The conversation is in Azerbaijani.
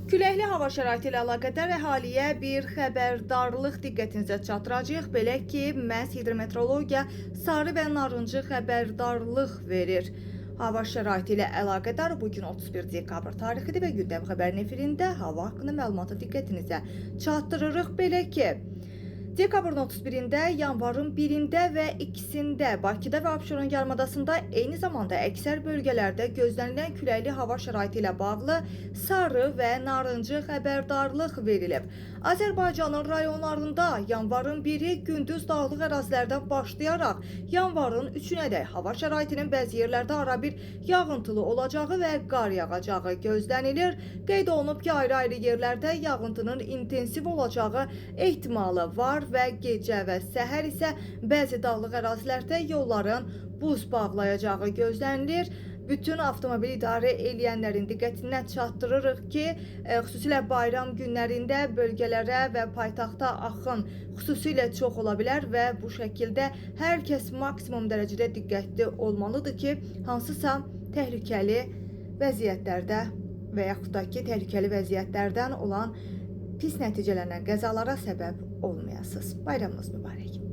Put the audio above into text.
Küləkli hava şəraiti ilə əlaqədar əhaliyə bir xəbərdarlıq diqqətinizə çatdıracağıq. Belə ki, məhz hidrometeorologiya sarı və narıncı xəbərdarlıq verir. Hava şəraiti ilə əlaqədar bugün 31 dekabr tarixidir və gündəm xəbərin efirində hava haqqında məlumatı diqqətinizə çatdırırıq. Belə ki, dekabrın 31-də, yanvarın 1-də və 2-də Bakıda və Abşeron yarımadasında, eyni zamanda əksər bölgələrdə gözlənilən küləkli hava şəraiti ilə bağlı sarı və narıncı xəbərdarlıq verilib. Azərbaycanın rayonlarında yanvarın 1-i gündüz dağlıq ərazilərdən başlayaraq yanvarın 3-ədək hava şəraitinin bəzi yerlərdə arabir yağıntılı olacağı və qar yağacağı gözlənilir. Qeyd olunub ki, ayrı-ayrı yerlərdə yağıntının intensiv olacağı ehtimalı var və gecə və səhər isə bəzi dağlıq ərazilərdə yolların buz bağlayacağı gözlənilir. Bütün avtomobil idarə edənlərin diqqətinə çatdırırıq ki, xüsusilə bayram günlərində bölgələrə və paytaxta axın xüsusilə çox ola bilər və bu şəkildə hər kəs maksimum dərəcədə diqqətli olmalıdır ki, hansısa təhlükəli vəziyyətlərdə və yaxud da ki, təhlükəli vəziyyətlərdən olan pis nəticələnən qəzalara səbəb olmayasınız. Bayramınız mübarək.